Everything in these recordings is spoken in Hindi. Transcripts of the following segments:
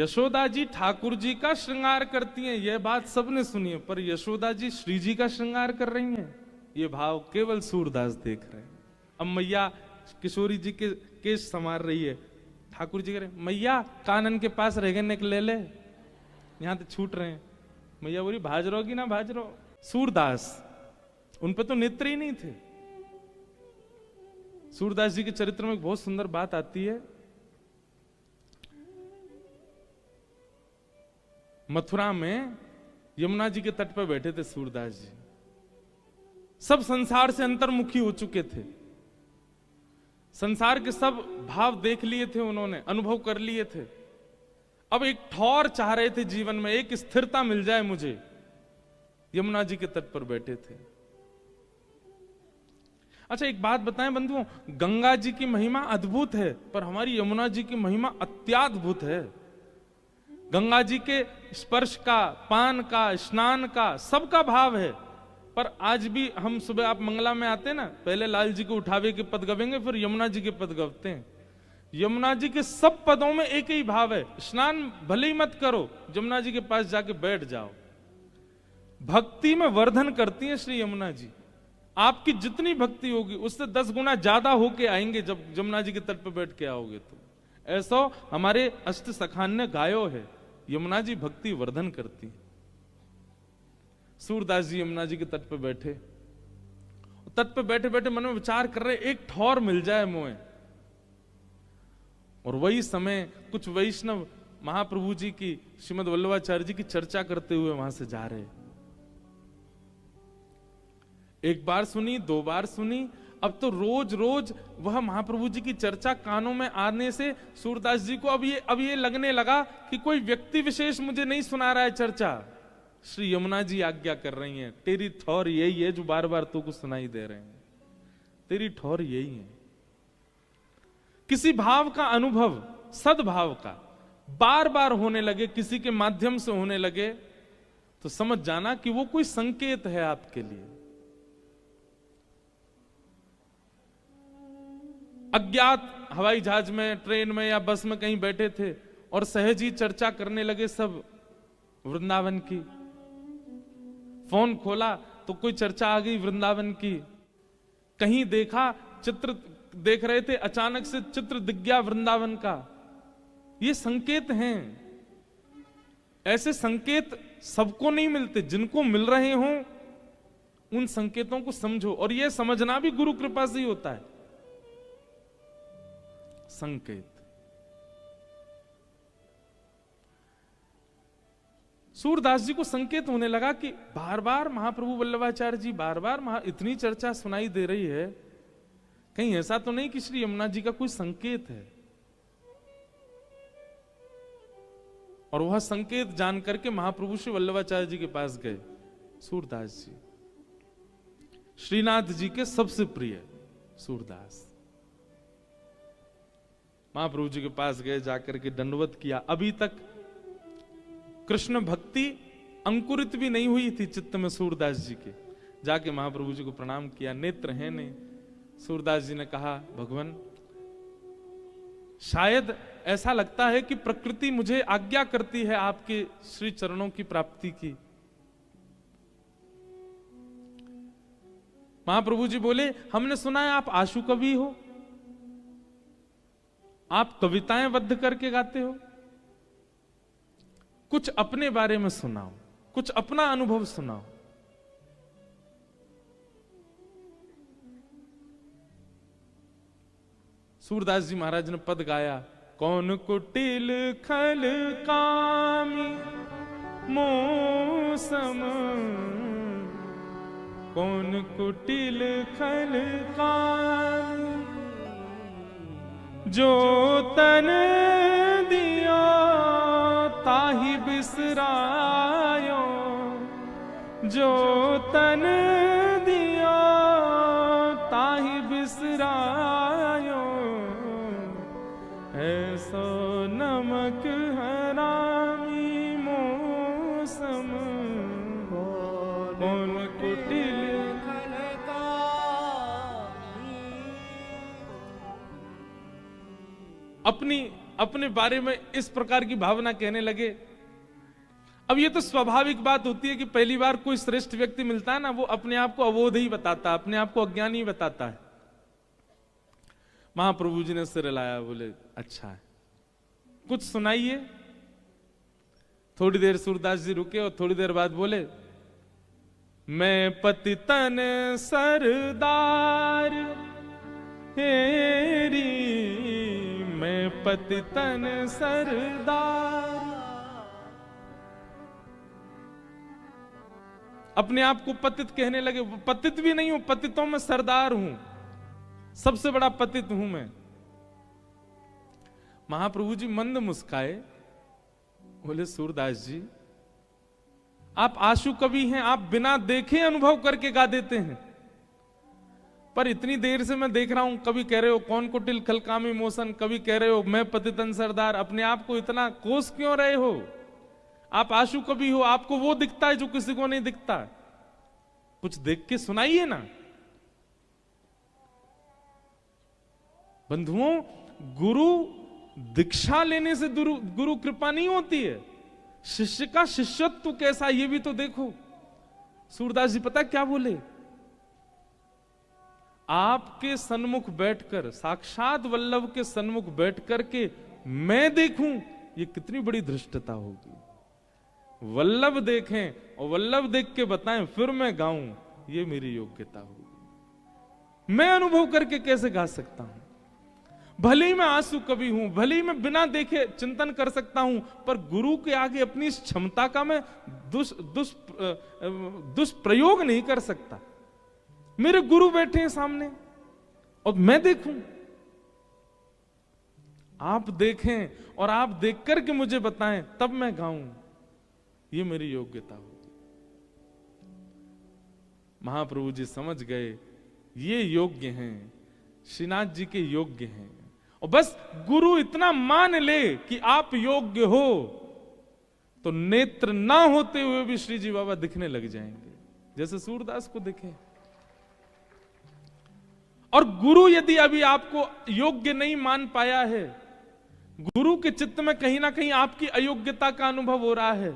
यशोदा जी ठाकुर जी का श्रृंगार करती हैं, यह बात सबने सुनी है, पर यशोदा जी श्री जी का श्रृंगार कर रही हैं, ये भाव केवल सूरदास देख रहे हैं। अब मैया किशोरी जी के केश संवार रही है, ठाकुर जी कह रहे मैया कानन के पास रेगन के ले ले, यहां तो छूट रहे हैं। मैया बोली भाज रहो कि ना भाज रहो। सूरदास, उन पे तो नेत्र ही नहीं थे। सूरदास जी के चरित्र में एक बहुत सुंदर बात आती है। मथुरा में यमुना जी के तट पर बैठे थे सूरदास जी, सब संसार से अंतर्मुखी हो चुके थे, संसार के सब भाव देख लिए थे उन्होंने, अनुभव कर लिए थे। अब एक ठौर चाह रहे थे जीवन में, एक स्थिरता मिल जाए मुझे। यमुना जी के तट पर बैठे थे। अच्छा एक बात बताएं बंधुओं, गंगा जी की महिमा अद्भुत है, पर हमारी यमुना जी की महिमा अत्याद्भुत है। गंगा जी के स्पर्श का, पान का, स्नान का, सबका भाव है। पर आज भी हम सुबह आप मंगला में आते हैं ना, पहले लाल जी को उठावे के पद गवेंगे, फिर यमुना जी के पद गवते हैं। यमुना जी के सब पदों में एक ही भाव है, स्नान भले ही मत करो, यमुना जी के पास जाके बैठ जाओ। भक्ति में वर्धन करती है श्री यमुना जी। आपकी जितनी भक्ति होगी उससे 10 गुना ज्यादा होके आएंगे जब यमुना जी के तट पर बैठ के आओगे तो। ऐसा हमारे अष्ट सखान ने गायो है, यमुना जी भक्ति वर्धन करती है। सूरदास जी यमुना जी के तट पर बैठे, तट पर बैठे बैठे मन में विचार कर रहे एक ठौर मिल जाए मोए। और वही समय कुछ वैष्णव महाप्रभु जी की, श्रीमद वल्लभाचार्य जी की चर्चा करते हुए वहां से जा रहे। एक बार सुनी, 2 बार सुनी, अब तो रोज रोज वह महाप्रभु जी की चर्चा कानों में आने से सूरदास जी को अब ये लगने लगा कि कोई व्यक्ति विशेष मुझे नहीं सुना रहा है चर्चा, श्री यमुना जी आज्ञा कर रही हैं। तेरी ठौर यही है जो बार बार तो को सुनाई दे रहे हैं, तेरी ठौर यही है। किसी भाव का अनुभव, सद्भाव का बार बार होने लगे, किसी के माध्यम से होने लगे, तो समझ जाना कि वो कोई संकेत है आपके लिए। अज्ञात हवाई जहाज में, ट्रेन में या बस में कहीं बैठे थे और सहज ही चर्चा करने लगे सब वृंदावन की। फोन खोला तो कोई चर्चा आ गई वृंदावन की। कहीं देखा, चित्र देख रहे थे, अचानक से चित्र दिख गया वृंदावन का। ये संकेत हैं। ऐसे संकेत सबको नहीं मिलते, जिनको मिल रहे हों उन संकेतों को समझो। और यह समझना भी गुरु कृपा से ही होता है। संकेत, सूरदास जी को संकेत होने लगा कि बार बार महाप्रभु वल्लभाचार्य जी, बार बार इतनी चर्चा सुनाई दे रही है, कहीं ऐसा तो नहीं कि श्री यमुना जी का कोई संकेत है। और वह संकेत जान करके महाप्रभु श्री वल्लभाचार्य जी के पास गए। सूरदास जी श्रीनाथ जी के सबसे प्रिय सूरदास, महाप्रभु जी के पास गए, जाकर के दंडवत किया। अभी तक कृष्ण भक्ति अंकुरित भी नहीं हुई थी चित्त में सूरदास जी के। जाके महाप्रभु जी को प्रणाम किया, नेत्र है ने। सूरदास जी ने कहा, भगवान शायद ऐसा लगता है कि प्रकृति मुझे आज्ञा करती है आपके श्री चरणों की प्राप्ति की। महाप्रभु जी बोले, हमने सुना है आप आशु कवि हो, आप कविताएं बद्ध करके गाते हो, कुछ अपने बारे में सुनाओ, कुछ अपना अनुभव सुनाओ। सूरदास जी महाराज ने पद गाया, कौन कुटिल खल कामी मौसम, कौन कुटिल खल कामी, जो तन दिया ताहि बिसरायो, जो तन दिया ताहि बिसरायो, ऐसो नमक हरामी मौसम, कौन कुटिल अपनी अपने बारे में इस प्रकार की भावना कहने लगे। अब ये तो स्वाभाविक बात होती है कि पहली बार कोई श्रेष्ठ व्यक्ति मिलता है ना, वो अपने आप को अबोध ही बताता है, अपने आप को अज्ञानी ही बताता है। महाप्रभु जी ने सिर हिलाया, बोले अच्छा है, कुछ सुनाइए। थोड़ी देर सूरदास जी रुके और थोड़ी देर बाद बोले, मैं पतितन सरदार हेरी, मैं पतितन सरदार। अपने आप को पतित कहने लगे। पतित भी नहीं हूं, पतितों में सरदार हूं, सबसे बड़ा पतित हूं मैं। महाप्रभु जी मंद मुस्काए, बोले सूरदास जी आप आशु कवि हैं, आप बिना देखे अनुभव करके गा देते हैं, पर इतनी देर से मैं देख रहा हूं, कभी कह रहे हो कौन कुटिल खलकामी मोशन, कभी कह रहे हो मैं पतितन सरदार, अपने आप को इतना कोस क्यों रहे हो? आप आशु कवि हो, आपको वो दिखता है जो किसी को नहीं दिखता। कुछ देख के सुनाइए ना। बंधुओं, गुरु दीक्षा लेने से गुरु कृपा नहीं होती है, शिष्य का शिष्यत्व कैसा ये भी तो देखो। सूरदास जी पता क्या बोले? आपके सन्मुख बैठकर, साक्षात वल्लभ के सन्मुख बैठ करके मैं देखूं, ये कितनी बड़ी धृष्टता होगी। वल्लभ देखें और वल्लभ देख के बताएं फिर मैं गाऊं, ये मेरी योग्यता होगी। मैं अनुभव करके कैसे गा सकता हूं? भले ही मैं आंसू कवि हूं, भले ही मैं बिना देखे चिंतन कर सकता हूं, पर गुरु के आगे अपनी इस क्षमता का मैं दुष्प्रयोग नहीं कर सकता। मेरे गुरु बैठे हैं सामने और मैं देखूं, आप देखें और आप देख करके मुझे बताएं, तब मैं गाऊं, ये मेरी योग्यता होगी। महाप्रभु जी समझ गए ये योग्य हैं, श्रीनाथ जी के योग्य हैं। और बस गुरु इतना मान ले कि आप योग्य हो, तो नेत्र ना होते हुए भी श्री जी बाबा दिखने लग जाएंगे, जैसे सूरदास को दिखे। और गुरु यदि अभी आपको योग्य नहीं मान पाया है, गुरु के चित्त में कहीं ना कहीं आपकी अयोग्यता का अनुभव हो रहा है,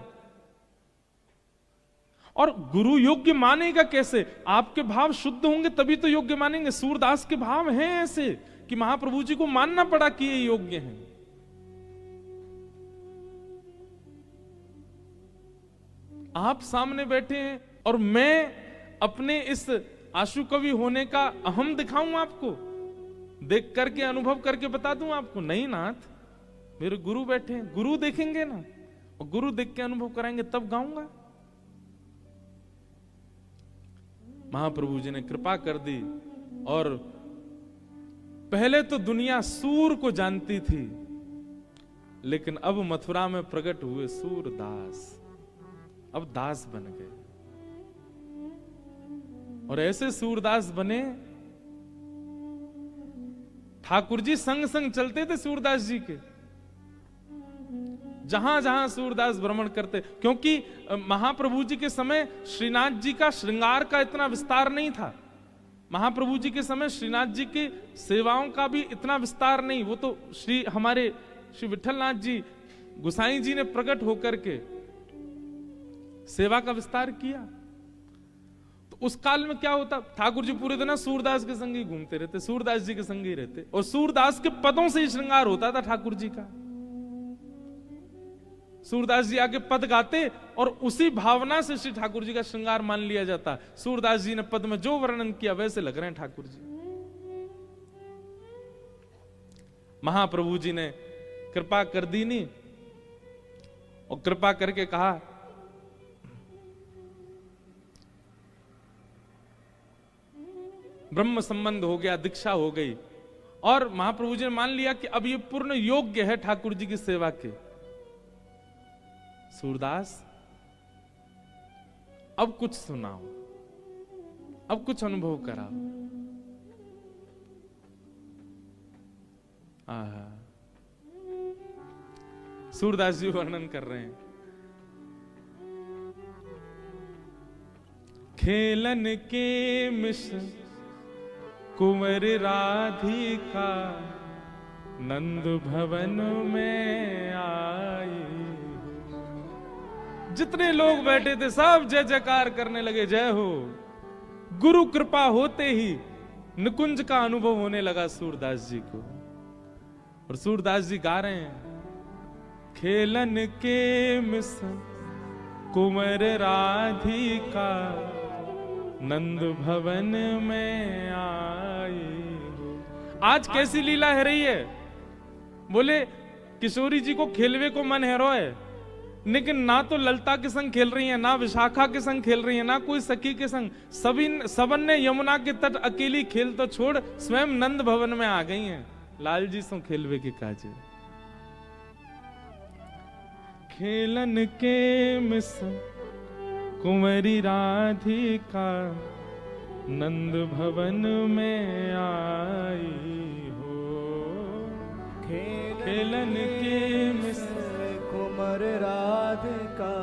और गुरु योग्य मानेगा कैसे? आपके भाव शुद्ध होंगे तभी तो योग्य मानेंगे। सूरदास के भाव हैं ऐसे कि महाप्रभु जी को मानना पड़ा कि ये योग्य हैं। आप सामने बैठे हैं और मैं अपने इस आशु कवि होने का अहम दिखाऊं आपको, देख करके अनुभव करके बता दूं आपको? नहीं नाथ, मेरे गुरु बैठे हैं, गुरु देखेंगे ना, और गुरु देख के अनुभव कराएंगे तब गाऊंगा। महाप्रभु जी ने कृपा कर दी, और पहले तो दुनिया सूर को जानती थी, लेकिन अब मथुरा में प्रकट हुए सूरदास, अब दास बन गए। और ऐसे सूरदास बने, ठाकुर जी संग संग चलते थे सूरदास जी के, जहां जहां सूरदास भ्रमण करते, क्योंकि महाप्रभु जी के समय श्रीनाथ जी का श्रृंगार का इतना विस्तार नहीं था। महाप्रभु जी के समय श्रीनाथ जी की सेवाओं का भी इतना विस्तार नहीं, वो तो हमारे श्री विठलनाथ जी गुसाई जी ने प्रकट होकर के सेवा का विस्तार किया। तो उस काल में क्या होता, ठाकुर जी पूरे दिन सूरदास के संग ही घूमते रहते, सूरदास जी के संग ही रहते, और सूरदास के पदों से ही श्रृंगार होता था ठाकुर जी का। सूरदास जी आगे पद गाते और उसी भावना से श्री ठाकुर जी का श्रृंगार मान लिया जाता। सूरदास जी ने पद में जो वर्णन किया वैसे लग रहे हैं ठाकुर जी। महाप्रभु जी ने कृपा कर दी नहीं, और कृपा करके कहा ब्रह्म संबंध हो गया, दीक्षा हो गई, और महाप्रभु जी ने मान लिया कि अब ये पूर्ण योग्य है ठाकुर जी की सेवा के। सूरदास अब कुछ सुनाओ, अब कुछ अनुभव कराओ। सूरदास जी वर्णन कर रहे हैं, खेलन के मिश कुंवर राधिका नंद भवन में आई। जितने लोग बैठे थे सब जय जयकार करने लगे, जय हो। गुरु कृपा होते ही निकुंज का अनुभव होने लगा सूरदास जी को। और सूरदास जी गा रहे हैं, खेलन के मिशन कुंवर राधिका नंद भवन में आई। आज कैसी लीला है रही है। बोले किशोरी जी को खेलवे को मन है रोए, लेकिन ना तो ललता के संग खेल रही है, ना विशाखा के संग खेल रही है, ना कोई सखी के संग। सबन ने यमुना के तट अकेली खेल तो छोड़ स्वयं नंद भवन में आ गई हैं। लाल जी सो खेलवे के काजे। खेलन के मिशन कुंवरी राधिका नंद भवन में आई हो। खेलन के मिशन कुंवर राधिका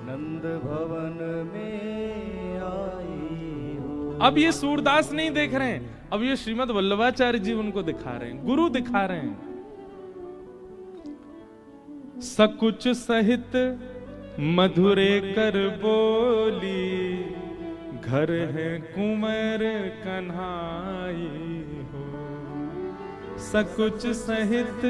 नंद भवन में आई हो। अब ये सूरदास नहीं देख रहे हैं, अब ये श्रीमद वल्लभाचार्य जी उनको दिखा रहे हैं, गुरु दिखा रहे हैं। सकुच सहित मधुरे कर बोली घर है कुंवर कन्हाई हो। सकुच सहित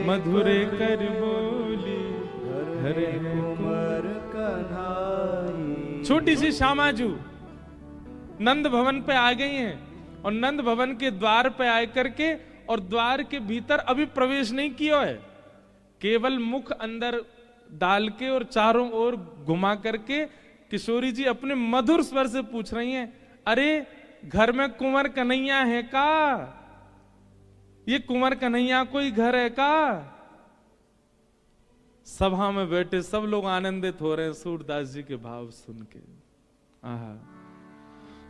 मधुरे कर बोली घर है कुंवर कन्हाई। छोटी सी श्यामाजू नंद भवन पे आ गई हैं, और नंद भवन के द्वार पे आए करके, और द्वार के भीतर अभी प्रवेश नहीं किया है, केवल मुख अंदर डाल के और चारों ओर घुमा करके किशोरी जी अपने मधुर स्वर से पूछ रही हैं, अरे घर में कुंवर कन्हैया है का? ये कुंवर कन्हैया कोई घर है का? सभा में बैठे सब लोग आनंदित हो रहे हैं सूरदास जी के भाव सुन के। आहा।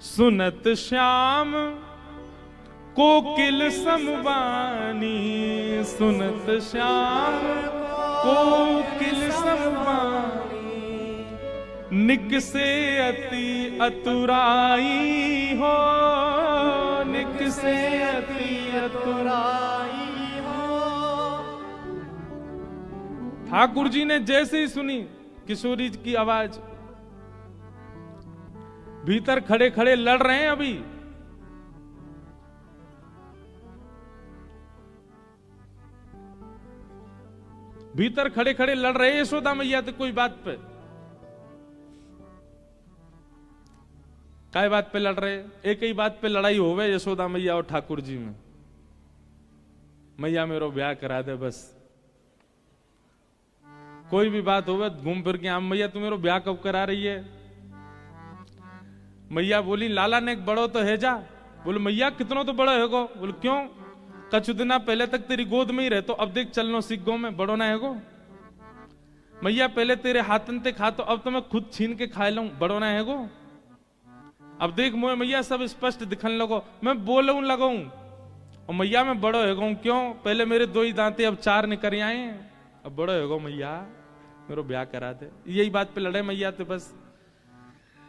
सुनत श्याम कोकिल समवानी, सुनत श्याम कोकिल समवानी, निक से अति अतुराई हो, निक से अति अतुराई हो। ठाकुर जी ने जैसे ही सुनी किशोरी की आवाज, भीतर खड़े खड़े लड़ रहे हैं अभी। भीतर खड़े खड़े लड़ रहे हैं यशोदा मैया तो कोई बात पे। काय बात पे लड़ रहे? एक ही बात पे लड़ाई होवे यशोदा मैया और ठाकुर जी में। मैया मेरो ब्याह करा दे बस। कोई भी बात होवे घूम फिर के आम, मैया तू मेरो ब्याह कब करा रही है? मैया बोली लाला ने एक बड़ो तो है जा। बोले मैया कितनो तो बड़ा है गो। बोले क्यों? कछु दिना पहले तक तेरी गोद में ही रहे, तो अब देख चलनो सीख गो में बड़ो ना है गो। मैया पहले तेरे हाथन ते खा, तो अब तो मैं खुद छीन के खा लूं, बड़ो ना है गो। अब देख मोए मैया सब स्पष्ट दिखन लगो, मैं बोलूं लगाऊं, और मैया मैं बड़ो है गो। क्यों? पहले मेरे 2 ही दांते अब 4 निकल आए, अब बड़ो है गो मैया मेरो ब्याह करा दे। यही बात पे लड़े मैया तो बस।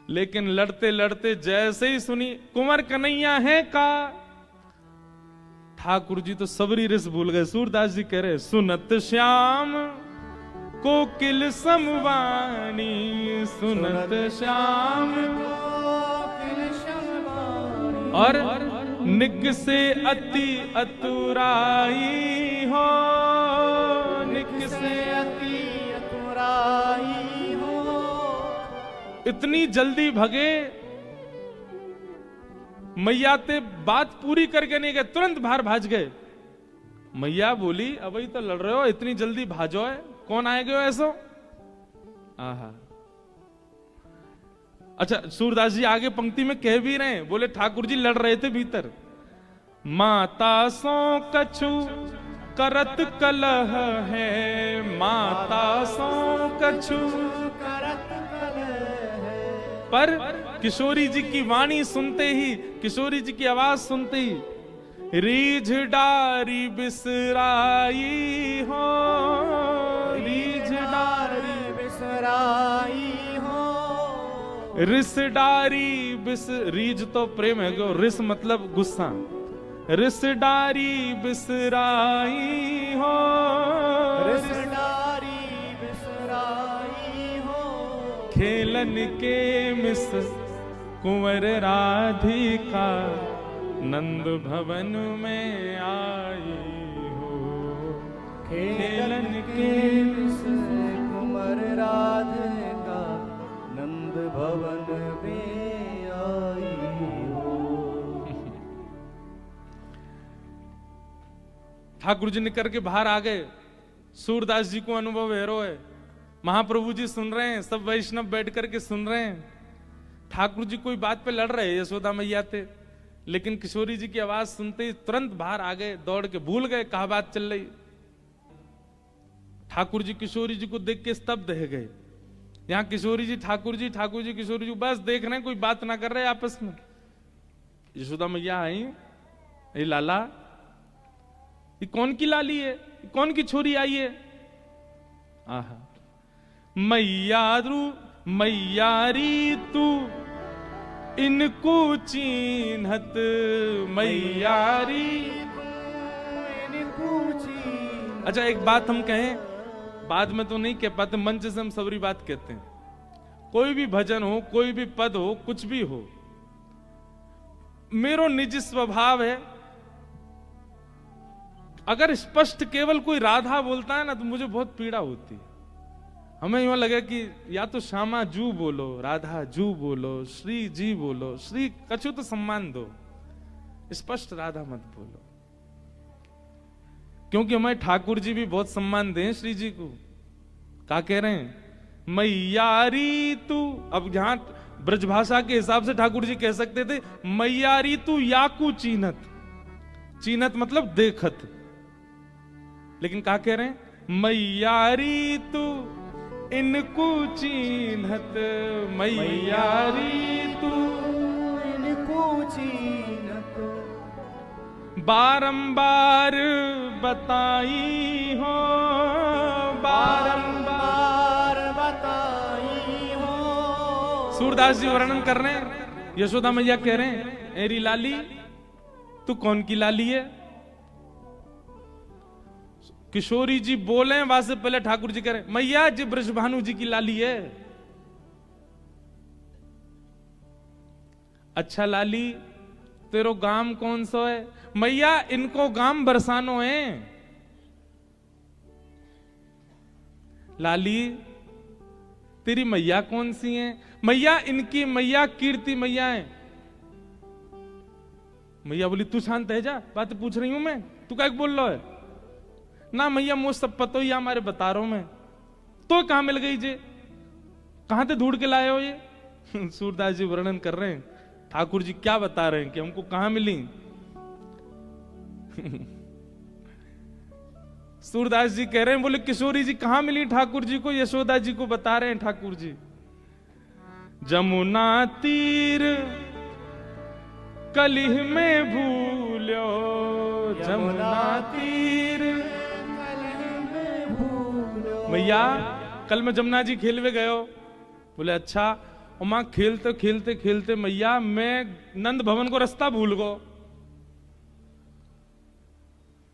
लेकिन लड़ते लड़ते जैसे ही सुनी कुंवर कन्हैया है का, ठाकुर जी तो सबरी रिस भूल गए। सूरदास जी कह रहे सुनत श्याम कोकिल समवानी, सुनत श्याम कोकिल समवानी, और निक से अति अतुराई हो, निक से अति अतुराई हो। इतनी जल्दी भगे मैया ते बात पूरी करके नहीं गए, तुरंत बाहर भाज गए। मैया बोली अब ही तो लड़ रहे हो, इतनी जल्दी भाजो है, कौन आएगा ऐसो? आहा। अच्छा सूरदास जी आगे पंक्ति में कह भी रहे हैं, बोले ठाकुर जी लड़ रहे थे भीतर। माता सो कछु करत कलह है, माता सो कछु करत कलह है। पर किशोरी जी की वाणी सुनते ही, किशोरी जी की आवाज सुनते ही रीझ डारी बिसराई हो, रीझ डारी बिसराई हो। रिस डारी बिस, रीझ तो प्रेम है गो, रिस मतलब गुस्सा। रिसडारी बिसराई हो, रिसडारी बिसराई हो, खेलन के मिस कुंवर राधिका नंद भवन में आई हो। खेलन के मिस कुंवर राधिका नंद भवन में आई हो। ठाकुर जी निकल के बाहर आ गए। सूरदास जी को अनुभव हैरो है। महाप्रभु जी सुन रहे हैं, सब वैष्णव बैठ करके सुन रहे हैं। ठाकुर जी कोई बात पे लड़ रहे, यशोदा मैया थे, लेकिन किशोरी जी की आवाज सुनते ही तुरंत बाहर आ गए, दौड़ के, भूल गए कहा बात चल रही। ठाकुर जी किशोरी जी को देख के स्तब्ध रह गए। यहाँ किशोरी जी ठाकुर जी, ठाकुर जी किशोरी जी बस देख रहे हैं, कोई बात ना कर रहे आपस में। यशोदा मैया आई, ये लाला, ये कौन की लाली है, ये कौन की छोरी आई है? आहा, मैयारी तू इनको चीन्हत, मैयारी इनको चीन्हत। अच्छा एक बात हम कहें, बाद में तो नहीं कह पाते, मंच से हम सबरी बात कहते हैं। कोई भी भजन हो, कोई भी पद हो, कुछ भी हो, मेरो निजी स्वभाव है, अगर स्पष्ट केवल कोई राधा बोलता है ना तो मुझे बहुत पीड़ा होती है। हमें यूं लगे कि या तो श्यामा जू बोलो, राधा जू बोलो, श्री जी बोलो, श्री कछु तो सम्मान दो, स्पष्ट राधा मत बोलो। क्योंकि हमारे ठाकुर जी भी बहुत सम्मान दें श्री जी को। क्या कह रहे हैं? मैयारी तू। अब यहां ब्रजभाषा के हिसाब से ठाकुर जी कह सकते थे मैयारी तू याकू चीनत। चीनत मतलब देखत, लेकिन क्या कह रहे हैं? मैयारी तू इनको चीन्हत, मैयारी तू इनको चीन्हत। बारंबार बताई हो, बारंबार बताई हो। सूरदास जी वर्णन कर रहे हैं, यशोदा मैया कह रहे हैं, एरी लाली तू कौन की लाली है? किशोरी जी बोले, वहां से पहले ठाकुर जी कह रहे मैया जी ब्रजभानु जी की लाली है। अच्छा लाली तेरो गाम कौन सा है? मैया इनको गाम बरसानो है। लाली तेरी मैया कौन सी है? मैया इनकी मैया कीर्ति मैया है। मैया बोली तू शांत है जा, बात पूछ रही हूं मैं, तू क्या बोल रहा है? ना मैया मुझ सब पतो ही हमारे बता रहा हूं मैं। तो कहां मिल गई जे, कहां से ढूंढ के लाए हो ये? सूरदास जी वर्णन कर रहे हैं, ठाकुर जी क्या बता रहे हैं कि हमको कहां मिली। सूरदास जी कह रहे हैं, बोले किशोरी जी कहां मिली ठाकुर जी को? यशोदा जी को बता रहे हैं ठाकुर जी। जमुना तीर कलिह में भूलो, जमुना तीर मैया कल मैं जमुना जी खेलवे गयो। बोले अच्छा। और मां खेलते खेलते खेलते मैया मैं नंद भवन को रास्ता भूल गो।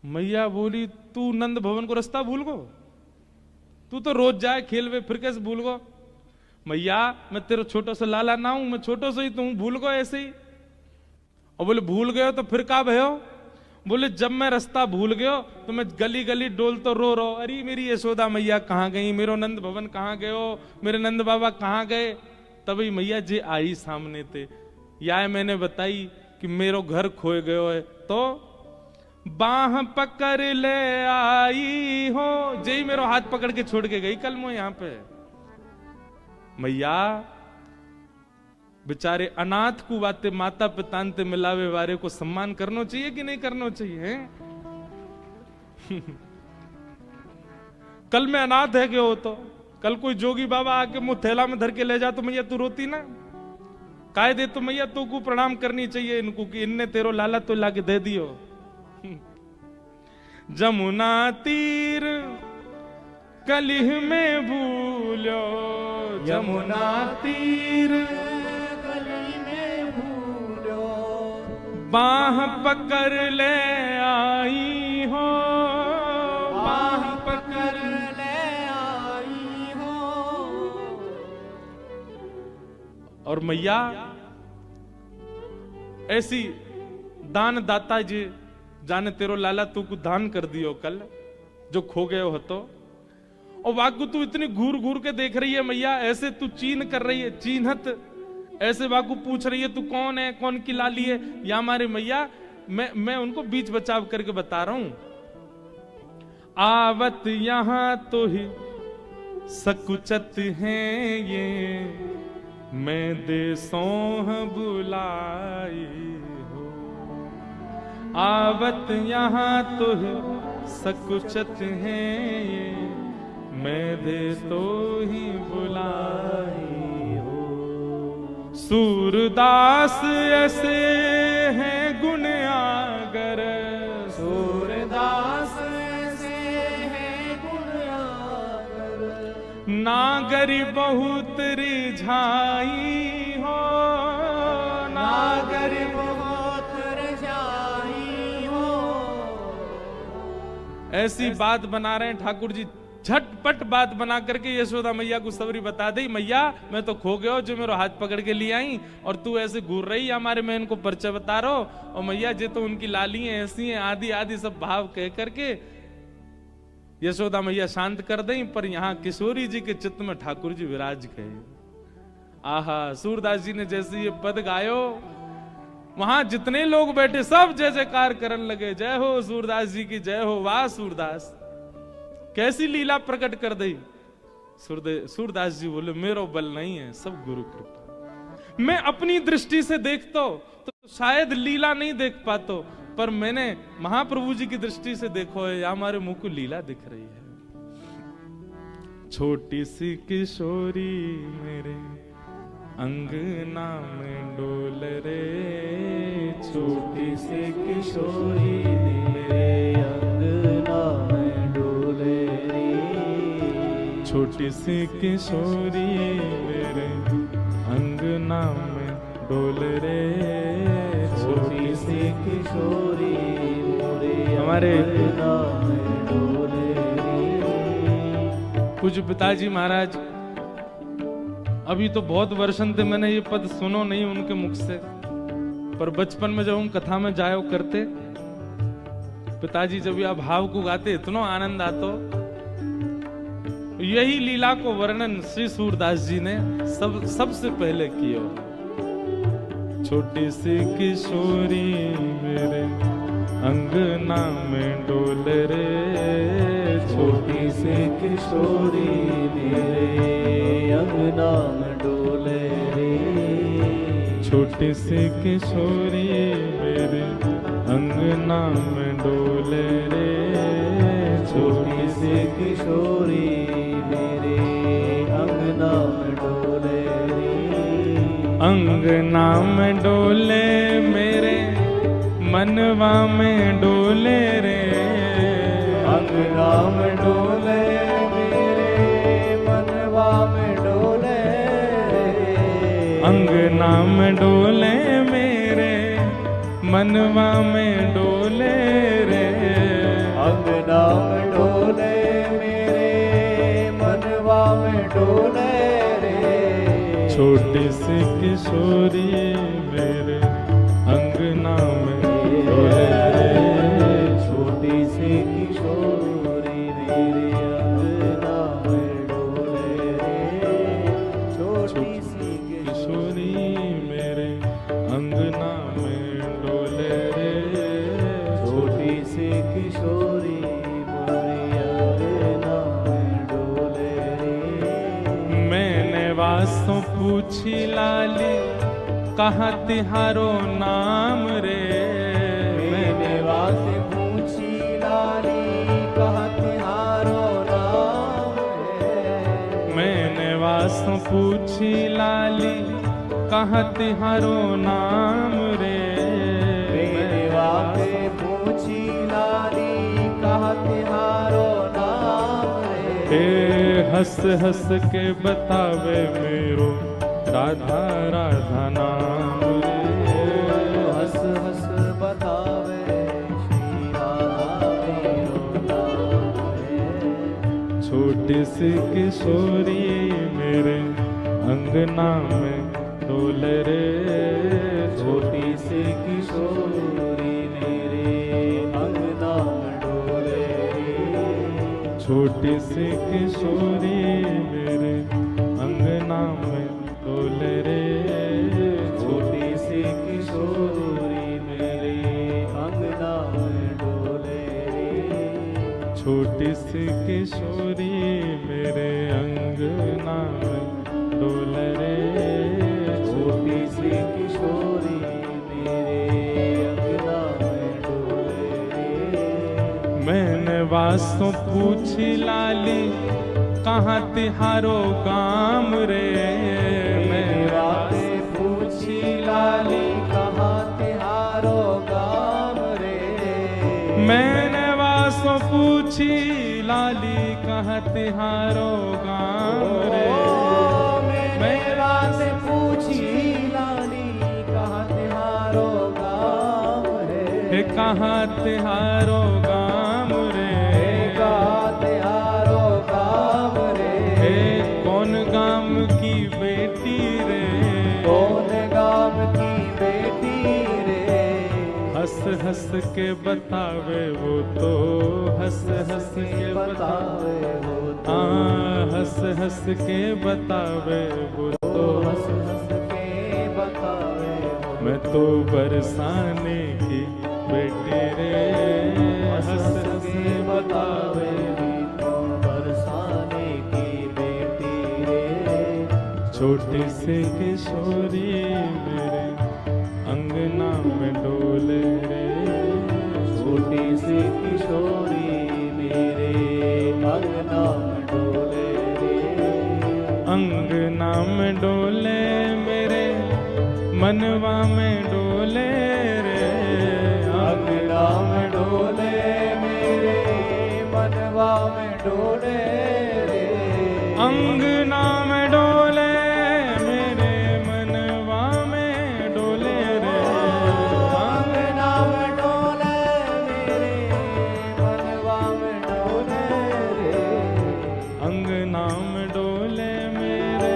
मैया बोली तू नंद भवन को रास्ता भूल गो? तू तो रोज जाए खेलवे, फिर कैसे भूल गो? मैया मैं तेरा छोटो सा लाला ना हूं, मैं छोटो सा ही तू भूल गो ऐसे ही। और बोले भूल गयो तो फिर का भयो? बोले जब मैं रास्ता भूल गयो तो मैं गली गली डोल तो रो रो, अरे मेरी यशोदा मैया कहाँ गई, मेरो नंद भवन कहाँ गयो, मेरे नंद बाबा कहाँ गए? तभी मैया जी आई सामने थे, या मैंने बताई कि मेरो घर खोए गयो है, तो बाह पकड़ ले आई हो। जय मेरो हाथ पकड़ के छोड़ के गई कल मैं यहाँ पे। मैया बेचारे अनाथ को बातें माता पिता ते मिलावे वारे को सम्मान करना चाहिए कि नहीं करना चाहिए? कल मैं अनाथ है क्यों? तो कल कोई जोगी बाबा आके मुंह थैला में धर के ले जा तो मैया तू रोती ना? कायदे तो मैया तू को प्रणाम करनी चाहिए इनको कि इनने तेरो लाला तो लाके दे दियो। जमुना तीर कलिह में भूलो, जमुना तीर बाह पकड़ ले आई हो, बाह पकड़ ले आई हो। और मैया ऐसी दान दाता जी जाने तेरो लाला तू को दान कर दियो कल जो खो गए हो तो। और वाकू तू इतनी घूर घूर के देख रही है मैया, ऐसे तू चीन कर रही है, चीनत ऐसे वाकू पूछ रही है तू कौन है, कौन की लाली है। या हमारी मैया मैं उनको बीच बचाव करके बता रहा हूं। आवत यहां तो ही सकुचत हैं ये, मैं देसों बुलाई हो। आवत यहां तो ही सकुचत हैं ये, मैं देसो ही बुलाई हो। सूरदास ऐसे हैं गुण आगर, सूरदास ऐसे हैं गुण आगर। नागरी बहुत रिझाई हो, नागर बहुत रजाई हो। ऐसी बात बना रहे हैं ठाकुर जी, झटपट बात बना करके यशोदा मैया को सबरी बता दी, मैया मैं तो खो गया जो मेरा हाथ पकड़ के ले आई और तू ऐसे घूर रही हमारे मैं इनको परिचय बता रहा हूं। और मैया जी तो उनकी लाली हैं, ऐसी हैं, आदि आदि सब भाव कह करके यशोदा मैया शांत कर दें। पर यहाँ किशोरी जी के चित्त में ठाकुर जी विराज गए। आहा, सूरदास जी ने जैसे ये पद गायो, वहां जितने लोग बैठे सब जय जयकार करने लगे, जय हो सूरदास जी की जय हो। वाह सूरदास, कैसी लीला प्रकट कर दी। सूरदास जी बोले मेरो बल नहीं है, सब गुरु कृपा। मैं अपनी दृष्टि से देखता तो शायद लीला नहीं देख पाता, पर मैंने महाप्रभु जी की दृष्टि से देखो है, हमारे मुंह को लीला दिख रही है। छोटी सी किशोरी मेरे अंगना में डोल रे, छोटी सी किशोरी मेरे अंगना में डोले रे। छोटी सी किशोरी मेरे अंगना में डोल रे, छोटी सी किशोरी मेरे हमारे अंगना में डोले रे। पूज्य पिताजी महाराज, अभी तो बहुत वर्षन थे मैंने ये पद सुनो नहीं उनके मुख से, पर बचपन में जब हम कथा में जायो करते, पिताजी जब यह भाव को गाते इतना आनंद आतो। यही लीला को वर्णन श्री सूरदास जी ने सबसे पहले किया। छोटी सी किशोरी मेरे अंगना में डोल रे, छोटी सी किशोरी मेरे अंगना में डोले रे। छोटी सी किशोरी मेरे अंगना में डोले रे, छोटी सी किशोरी मेरे अंगना में डोले रे। अंगना में डोले मेरे मनवा में डोले रे, अंगना में डोले मेरे मनवा में डोले रे। अंगना में डोले मेरे मनवा में डोले रे। अंगना में डोले मेरे मनवा में डोले रे। छोटी सी किशोरी मेरे अंगना में डोले रे। छोटी सी किशोरी मेरे अंगना में डोले रे। छोटी सी किशोरी मेरे अंगना में डोले रे। छोटी सी किशोरी मेरे अंगना में डोले रे। मैंने वासों पूछी लाली कहाँ तिहारो नाम रे। मैंने वासे पूछी लाली कहाँ तिहारो नाम रे। मैंने वासों पूछी लाली कहाँ तिहारो नाम रे। मैंने वासे पूछी लाली कहाँ तिहारो नाम रे। हंस हंस के बतावे मेरो राधा राधा नाम रे। हंस हंस छोटी सी किशोरी मेरे अंगना में डोले रे, छोटी सी किशोरी मेरे अंगना में डोले रे। छोटी सी किशोरी मेरे अंगना में डोले रे, छोटी सी किशोरी मेरे अंगना में डोले रे। छोटी सी किशोरी मेरे अंगना में डोले रे, छोटी सी किशोरी मेरे अंगना में डोले रे। मैंने वासों पूछी लाली कहाँ तिहारो गाम रे, मैंने वासों पूछी लाली कहाँ तिहारो गाम रे। मैंने वासों पूछी लाली कहाँ तिहारो गाम रे। मैंने वासों पूछी लाली कहाँ तिहारो गाम रे। कहाँ तिहारो गाम रे, कहाँ तिहारो गाम रे। कौन गाम की बेटी रे, कौन गाम की बेटी रे। हंस हंस के बतावे वो तो, हंस हंस के बतावे वो हंस हंस के बतावे वो तो, हंस हंस के बतावे वो। मैं तो बरसाने की बेटी रे, हंस हंस के बतावे तो बरसाने की बेटी रे। छोटी सी किशोरी मेरे अंगना में डोले रे, छोटी सी किशोरी मेरे अंगना में डोले रे। अंगना में डोले मेरे मनवा में डोले रे, अंगना में डोले मेरे मनवा में डोले रे। अंगना में डोले मेरे मनवा में डोले रे, अंगना में डोले मेरे मनवा में डोले रे। अंगना में डोले मेरे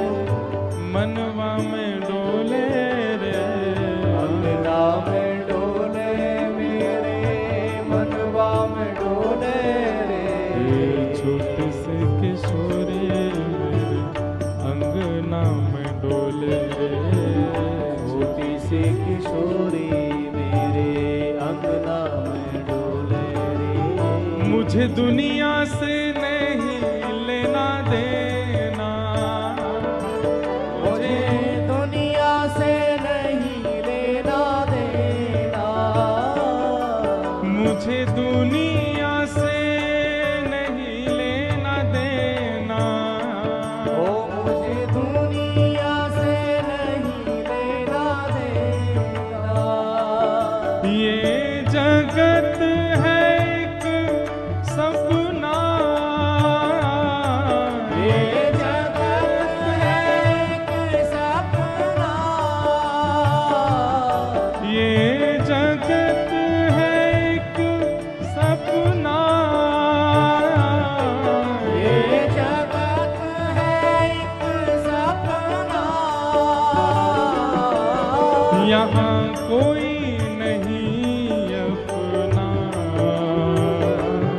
मनवा में डोले रे। अंगना में डोले मेरे मनवा में डोले रे। छोटी सी किशोरी मेरे अंगना में डोले रे, छोटी सी किशोरी मेरे अंगना में डोले रे। मुझे दुनिया से नहीं लेना देना, मुझे दुनिया से नहीं लेना देना। मुझे दुनिया से नहीं लेना देना। ओ मुझे दुनिया से नहीं लेना देना। ये जगत है एक सपना, ये जगत है एक सपना। ये जगत है एक सपना। ये जगत है एक सपना। यहाँ कोई नहीं अपना,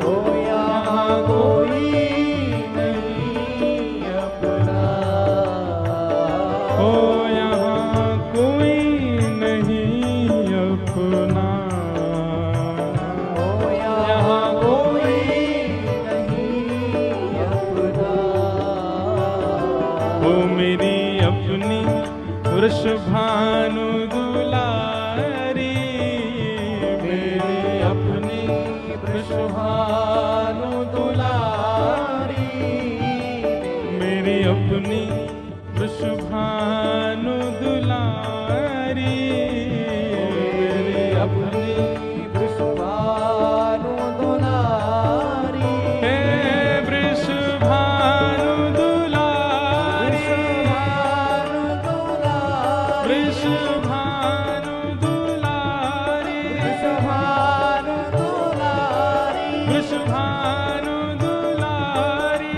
ओ यहाँ कोई नहीं अपना। ओ यहाँ कोई नहीं अपना। ओ यहाँ कोई नहीं अपना। ओ मेरी अपनी वृषभानु दुलारी, मेरी अपनी वृषभानु दुलारी। मेरी अपनी वृषभानु दुलारी, मेरी अपनी वृषभानु दुलारी। हे वृषभानु दुलारी, वृषभानु दुलारी। वृषभानु दुलारी, वृषभानु दुलारी। वृषभानु दुलारी,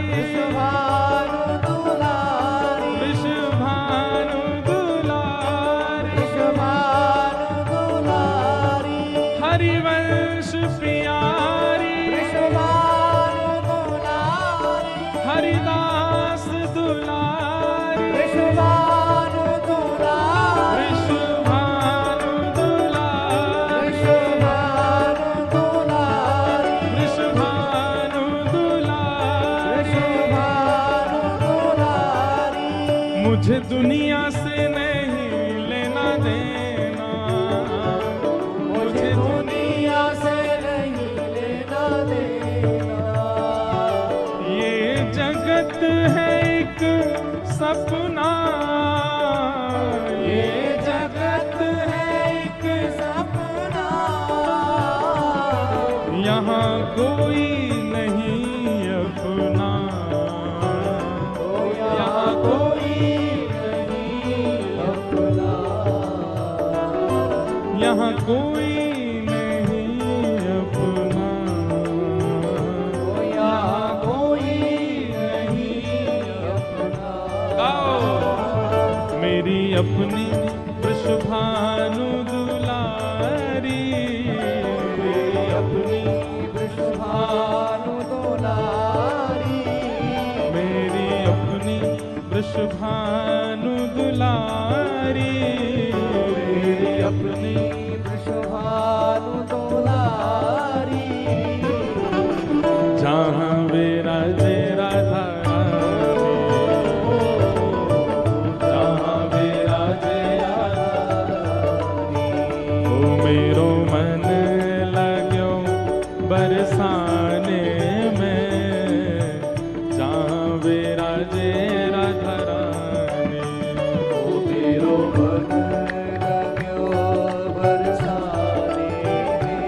मुझे दुनिया से नहीं लेना देना, मुझे दुनिया से नहीं लेना देना। ये जगत है एक सपना, ये जगत है एक सपना। यहाँ कोई नहीं अपना, यहाँ कोई नहीं अपना। यहाँ कोई नहीं अपना, यहाँ कोई नहीं अपना। गाओ। मेरी अपनी वृषभानु दुलारी, मेरी अपनी वृषभानु दुलारी। मेरी अपनी वृषभानु दुलारी, मेरी अपनी वृषभानु दुलारी। जहाँ विराजे राधा रानी, जहाँ विराजे ओ मेरो मन लाग्यो बरसाने में, जहाँ विराजे राधा रानी। ओ मेरो मन लाग्यो बरसाने में,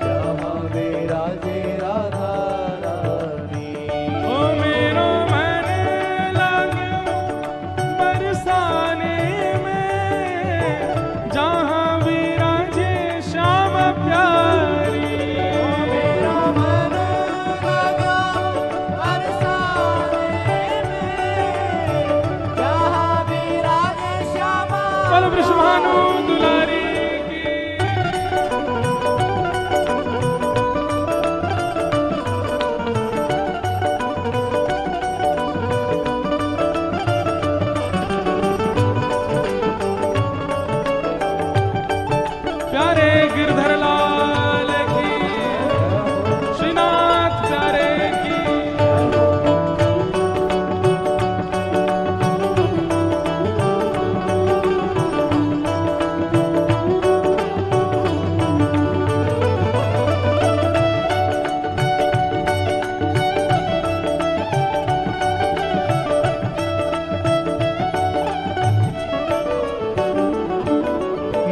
जहाँ विराजे राधा रानी। ओ मेरो मन लाग्यो बरसाने में, जहाँ विराजे श्याम प्यारी। ओ मेरा मन लगा बरसाने में, जहाँ विराजे श्यामा। बोलो वृषभानु दुलारी की। प्यारे गिरधर लाल की, श्रीनाथ प्यारे की।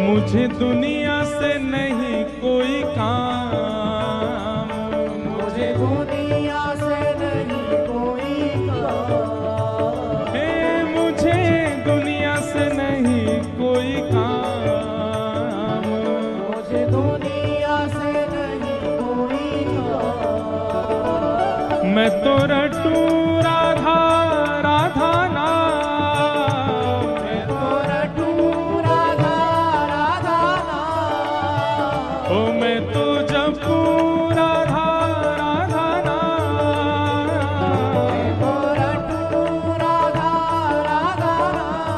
मुझे दुनिया से नहीं कोई काम, मुझे दुनिया से नहीं कोई काम। हे मुझे दुनिया से नहीं कोई काम। मुझे दुनिया से नहीं कोई काम। मैं तो रटूं राधा राधा नाम, मैं तो रटूं राधा राधा नाम। ओ मैं तो जपूं राधा राधा नाम। मैं तो रटूं राधा राधा नाम।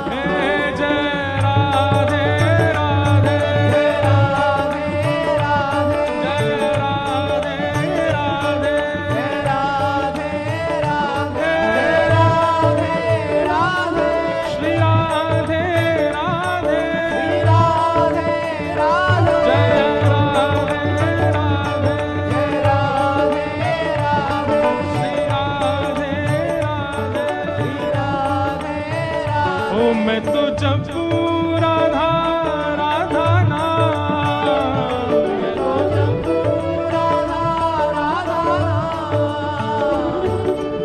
हे जय राधे राधे, राधे राधे जय राधे राधे, जय राधे राधे राधे राधे। श्री राधे राधे, श्री राधे राधे जय राधे राधे, जय राधे राधे श्री राधे राधे। श्री राधे राधे। ओ मैं तो जपूं राधा राधा नाम, मैं तो जपूं राधा राधा नाम।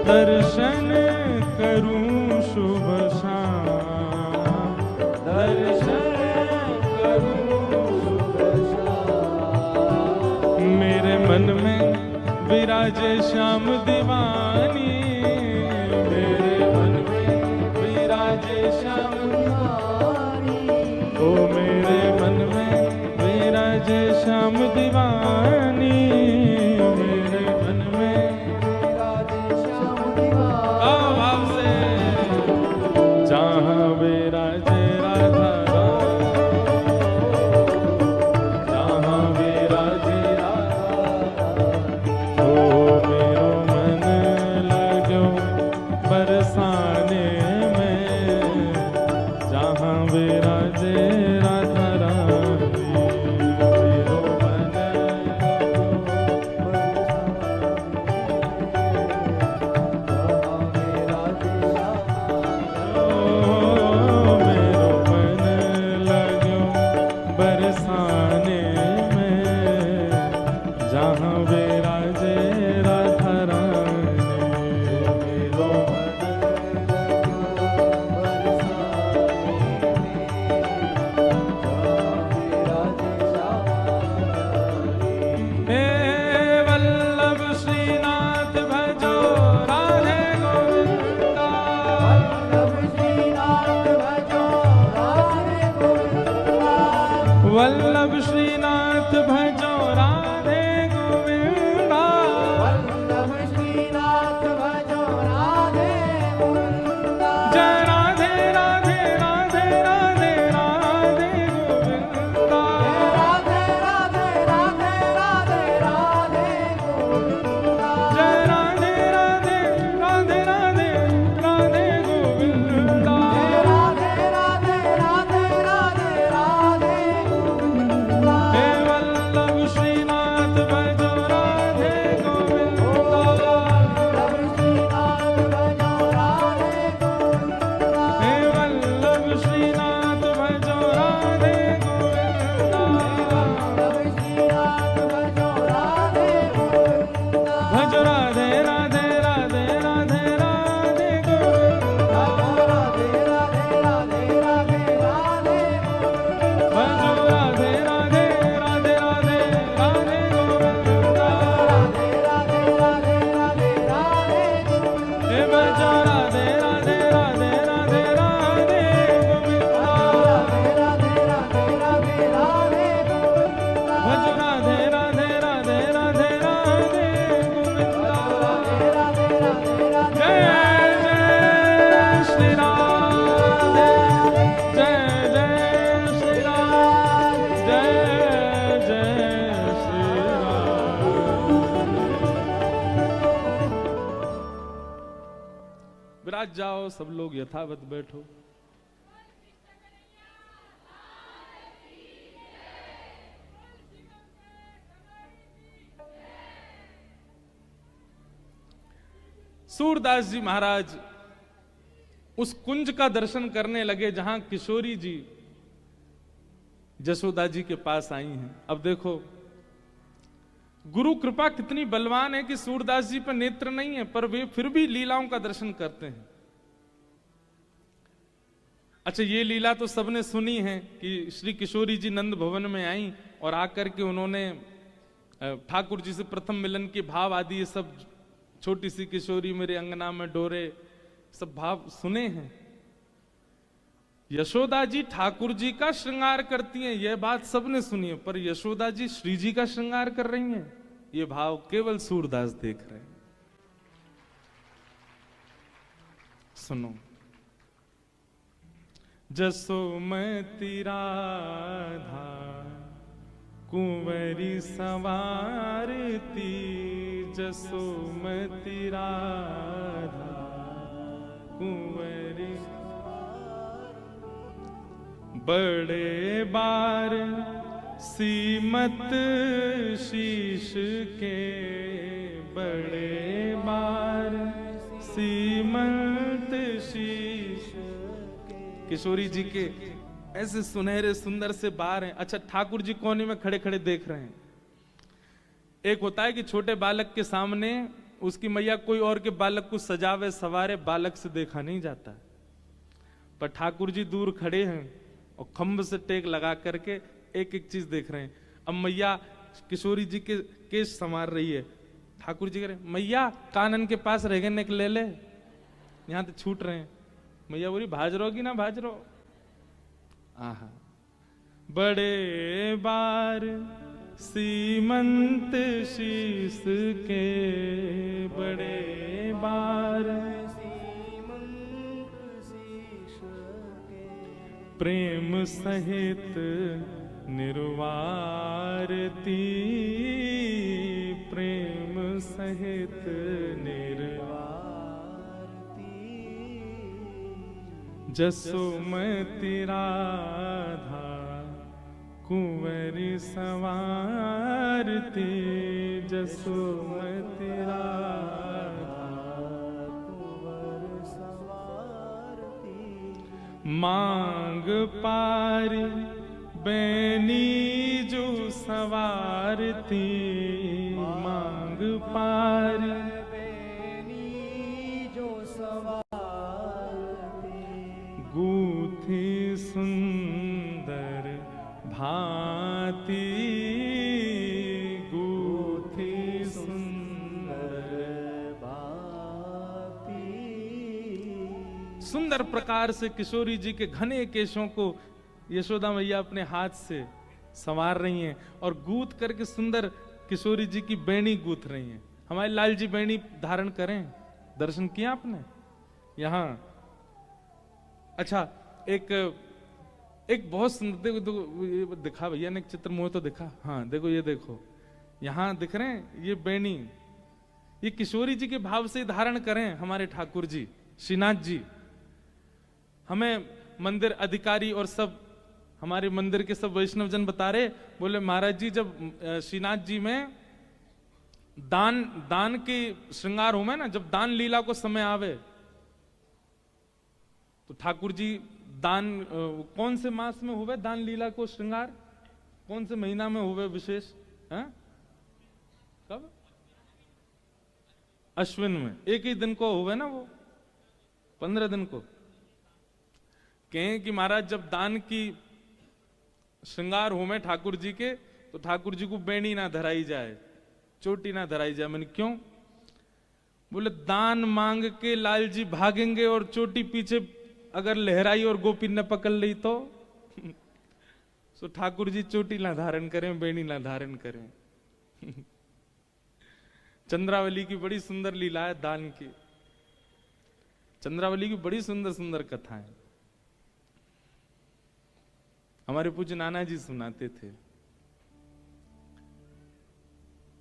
दर्शन करूं शुभ शाम, दर्शन करूं शुभ शाम। मेरे मन में विराजे श्याम दीवानी, मेरे मन में विराजे श्याम दीवानी। ओ मेरे मन में विराजे श्याम दीवानी, मेरे मन में। राधे श्याम दीवानी। आओ भाव से। जहाँ विराजे राधा रानी, जहाँ विराजे राधा रानी। ओ मेरो मन लाग्यो बरसाने हे भजो राधे राधे राधे राधे राधे गोविंदा, भजो राधे राधे राधे राधे राधे गोविंदा। जय जय श्री राधे, जय जय श्री राधे, जय जय श्री राधे। विराज जाओ, सब लोग यथावत बैठो। सूरदास जी महाराज उस कुंज का दर्शन करने लगे जहां किशोरी जी जसोदा जी के पास आई हैं। अब देखो गुरु कृपा कितनी बलवान है कि सूरदास जी पर नेत्र नहीं है, पर वे फिर भी लीलाओं का दर्शन करते हैं। अच्छा, ये लीला तो सबने सुनी है कि श्री किशोरी जी नंद भवन में आई और आकर के उन्होंने ठाकुर जी से प्रथम मिलन के भाव आदि ये सब, छोटी सी किशोरी मेरे अंगना में डोरे, सब भाव सुने हैं। यशोदा जी ठाकुर जी का श्रृंगार करती हैं, यह बात सबने सुनी है, पर यशोदा जी श्री जी का श्रृंगार कर रही हैं, ये भाव केवल सूरदास देख रहे हैं। सुनो, जसोमती राधा कुंवरी सवारती, जसोमती राधा कुंवरी बड़े बार सीमत शीश के, बड़े बार सीमत शीश के। किशोरी जी के ऐसे सुनहरे सुंदर से बार हैं। अच्छा, ठाकुर जी कोने में खड़े खड़े देख रहे हैं। एक होता है कि छोटे बालक के सामने उसकी मैया कोई और के बालक को सजावे सवारे, बालक से देखा नहीं जाता, पर ठाकुर जी दूर खड़े हैं और खंभ से टेक लगा करके एक एक चीज देख रहे हैं। अब मैया किशोरी जी के केश संवार रही है, ठाकुर जी कह रहे मैया कानन के पास रह गए ले ले, यहां तो छूट रहे हैं। मैया बोली भाज रो की ना भाज रो। आहा, बड़े बार सीमंत शीस के, बड़े बार सीमंत शीस के, प्रेम सहित निर्वारती, प्रेम सहित निर्वारती, जसोमती राधा कुंवरी सवारती, जसोमती राधा कुंवर सवारती। मांग पारी बैनी जो सवारती, मांग पारी बैनी जो सवारती, गूथी सुंदर भांति, गूथी सुंदर भांति। सुंदर प्रकार से किशोरी जी के घने केशों को यशोदा मैया अपने हाथ से संवार रही हैं और गूथ करके सुंदर किशोरी जी की बेणी गूथ रही हैं। हमारे लाल जी बेणी धारण करें, दर्शन किया आपने यहां। अच्छा, एक बहुत सुंदर देखो, दिखा भैया ने एक चित्र मुझे तो दिखा। हाँ देखो, ये देखो यहां दिख रहे हैं, ये बेणी, ये किशोरी जी के भाव से धारण करें हमारे ठाकुर जी श्रीनाथ जी। हमें मंदिर अधिकारी और सब हमारे मंदिर के सब वैष्णव जन बता रहे, बोले महाराज जी जब श्रीनाथ जी में दान के श्रृंगार हो में ना, जब दान लीला को समय आवे तो ठाकुर जी दान कौन से मास में हुए दान लीला को श्रृंगार, कौन से महीना में हुए विशेष है? कब? अश्विन में, एक ही दिन को हुए ना, वो 15 दिन को। कहें कि महाराज जब दान की श्रृंगार हो में ठाकुर जी के, तो ठाकुर जी को बेणी ना धराई जाए, चोटी ना धराई जाए। मैंने क्यों? बोले दान मांग के लाल जी भागेंगे और चोटी पीछे अगर लहराई और गोपी न पकड़ ली तो सो ठाकुर जी चोटी ना धारण करें, बेणी ना धारण करें। चंद्रावली की बड़ी सुंदर लीला है दान की। चंद्रावली की बड़ी सुंदर सुंदर कथाएं हमारे पूज्य नाना जी सुनाते थे।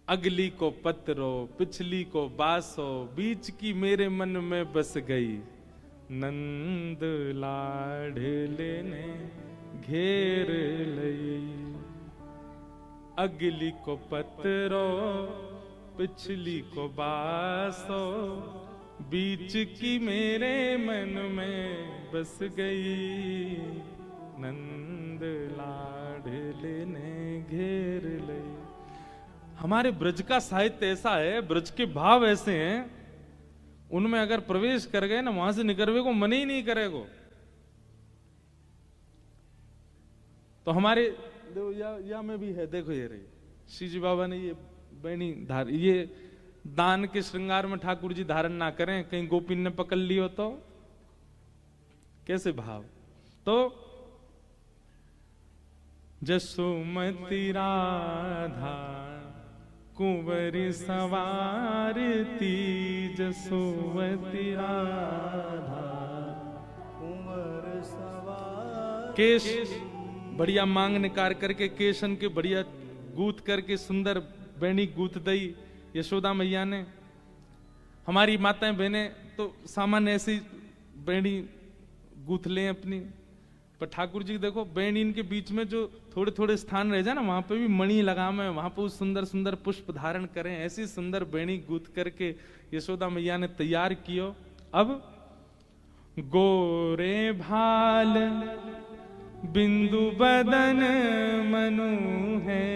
अगली को पत्रो, पिछली को बासो, बीच की मेरे मन में बस गई। नंद लाडले ने घेर लई। अगली को पत्रो, पिछली को बासो, बीच की मेरे मन में बस गई। नंद लाडले ने घेर लई। हमारे ब्रज का साहित्य ऐसा है, ब्रज के भाव ऐसे हैं, उनमें अगर प्रवेश कर गए ना वहां से निकलने को मन ही नहीं करेगा। तो हमारे या में भी है, देखो ये रही श्री जी बाबा ने ये बैनी धार, ये दान के श्रृंगार में ठाकुर जी धारण ना करें, कहीं गोपी ने पकड़ लियो तो कैसे भाव। तो जसोमती राधा कुंवरी सवारती, जसोमती राधा कुंवर सवार। केश बढ़िया मांग निकार करके, केशन के बढ़िया गूथ करके सुंदर बैणी गूथ दई यशोदा मैया ने। हमारी माताएं बहनें तो सामान्य ऐसी बैणी गूथ लें अपनी, पर ठाकुर जी देखो बैणी इनके बीच में जो थोड़े थोड़े स्थान रह जाए ना, वहां पे भी मणि लगाम है, वहां पे सुंदर सुंदर पुष्प धारण करें। ऐसी सुंदर बैणी गूथ करके यशोदा मैया ने तैयार कियो। अब गोरे भाल बिंदु बदन मनु है,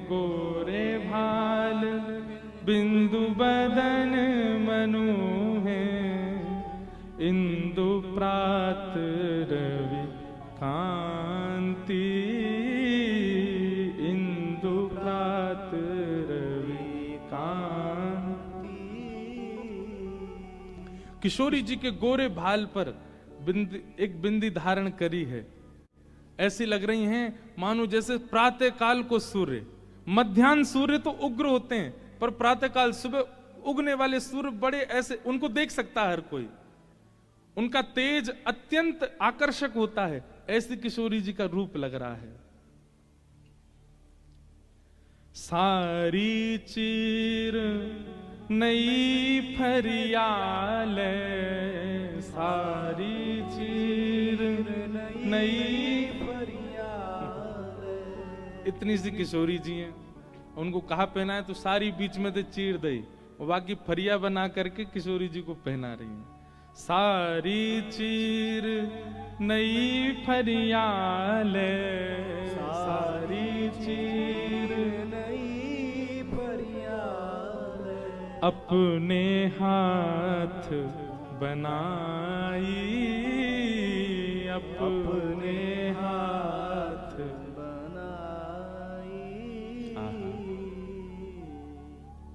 गोरे भाल बिंदु बदन मनु है, इंदु प्रात रवि कांति, इंदु प्रात रवि कांति। किशोरी जी के गोरे भाल पर एक बिंदी धारण करी है, ऐसी लग रही हैं मानो जैसे प्रातः काल को सूर्य। मध्याह्न सूर्य तो उग्र होते हैं, पर प्रातः काल सुबह उगने वाले सूर्य बड़े ऐसे, उनको देख सकता है हर कोई, उनका तेज अत्यंत आकर्षक होता है। ऐसी किशोरी जी का रूप लग रहा है। सारी चीर नई फरियाल, सारी चीर नई फरियाल। इतनी सी किशोरी जी हैं, उनको कहा पहना है तो सारी बीच में से चीर दई, और बाकी फरिया बना करके किशोरी जी को पहना रही हैं। सारी चीर नई फरियाल, सारी चीर नई फरियाल, अपने हाथ बनाई, अपने हाथ बनाई।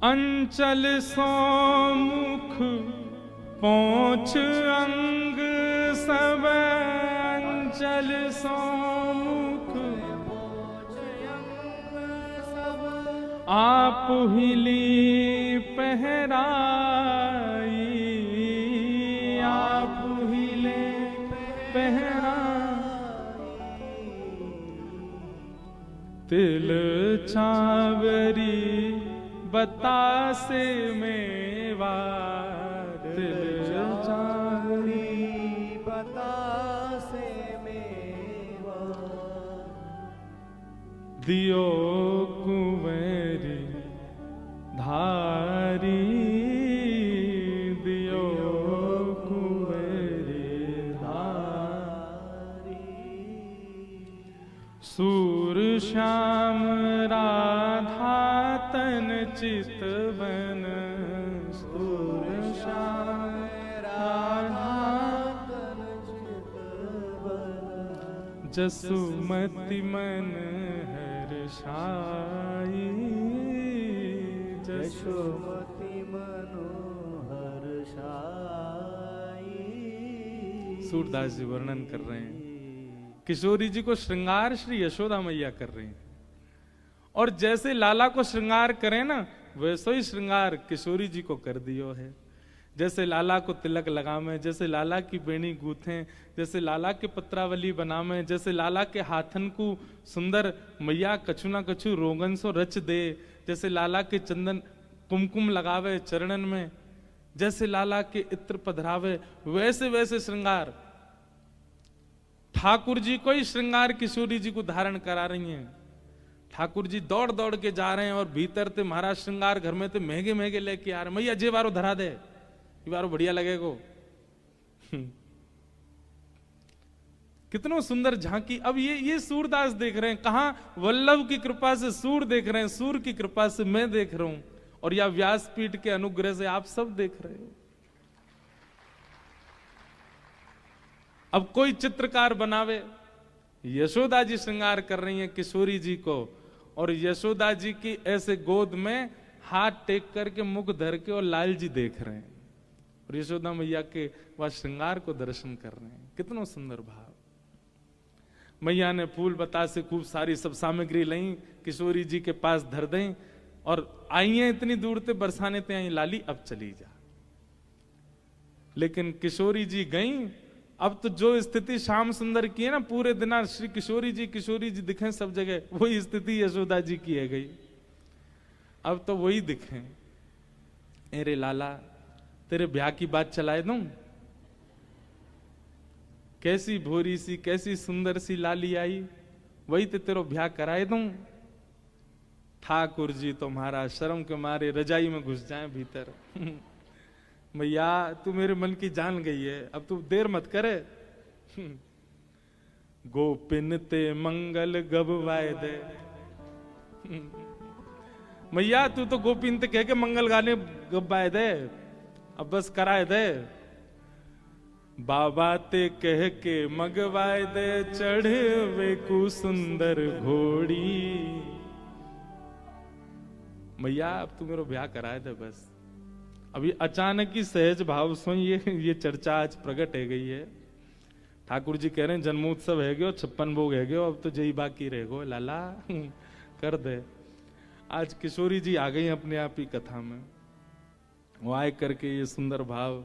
अंचल सौमुख पहुंच अंग सब, अंचल सौमुख आप हिली पहराई, आप हिले पहराई। तिल चावरी बतासे मेवा, तिल चावरी बतासे मेवा। दियो कुंवरी धारी, दियो कुंवरी धारी। सूर श्याम राधा तन चितवन, सूर श्याम राधा तन चितवन। जसुमति मन हर्षाई, जसुमति मनो सूरदास जी वर्णन कर रहे हैं। किशोरी जी को श्रृंगार श्री यशोदा मैया कर रही हैं, और जैसे लाला को श्रृंगार करें ना, वैसे ही श्रृंगार किशोरी जी को कर दियो है। जैसे लाला को तिलक लगावे, जैसे लाला की बेणी गूथें, जैसे लाला के पत्रावली बनावे, जैसे लाला के हाथन को सुंदर मैया कछु ना कछु रोगन सो रच दे, जैसे लाला के चंदन कुमकुम लगावे चरणन में, जैसे लाला के इत्र पधरावे, वैसे वैसे श्रृंगार ठाकुर जी को ही श्रृंगार किशोरी जी को धारण करा रही हैं। ठाकुर जी दौड़ दौड़ के जा रहे हैं और भीतर ते महाराज श्रृंगार घर में ते महंगे महंगे लेके आ रहे, मैया जे बारो धरा दे, ये बारो बढ़िया लगेगो। कितना सुंदर झांकी। अब ये सूरदास देख रहे हैं, कहां वल्लभ की कृपा से सूर देख रहे हैं, सूर की कृपा से मैं देख रहा हूं, और या व्यासपीठ के अनुग्रह से आप सब देख रहे हो। अब कोई चित्रकार बनावे, यशोदा जी श्रृंगार कर रही हैं किशोरी जी को, और यशोदा जी की ऐसे गोद में हाथ टेक करके मुख धर के और लाल जी देख रहे हैं, और यशोदा मैया के वह श्रृंगार को दर्शन कर रहे हैं। कितना सुंदर भाव। मैया ने फूल बतासे खूब सारी सब सामग्री लाई, किशोरी जी के पास धर दें, और आई हैं इतनी दूर से बरसाने ते आई, लाली अब चली जा। लेकिन किशोरी जी गई। अब तो जो स्थिति श्याम सुंदर की है ना, पूरे दिन श्री किशोरी जी दिखे सब जगह, वही स्थिति यशोदा जी की है गई। अब तो वही दिखे, अरे लाला तेरे ब्याह की बात चलाए दूं, कैसी भोरी सी कैसी सुंदर सी लाली आई, वही तो तेरो ब्याह कराए दूं। ठाकुर जी तो महाराज शर्म के मारे रजाई में घुस जाए भीतर। मैया तू मेरे मन की जान गई है, अब तू देर मत करे। गोपिन ते मंगल गबवाए दे। मैया तू तो गोपिन ते कह के मंगल गाने गबवाए दे, अब बस कराए दे। बाबा ते कह के मगवाए दे, चढ़वे को सुंदर घोड़ी। मैया अब तू मेरा ब्याह कराए दे बस। अभी अचानक ही सहज भाव से ये चर्चा आज प्रकट है गई है। ठाकुर जी कह रहे हैं जन्मोत्सव है गयो, 56 भोग है गयो, अब तो जय बाकी रह गो लाला कर दे। आज किशोरी जी आ गई अपने आप ही कथा में, वो आए करके ये सुंदर भाव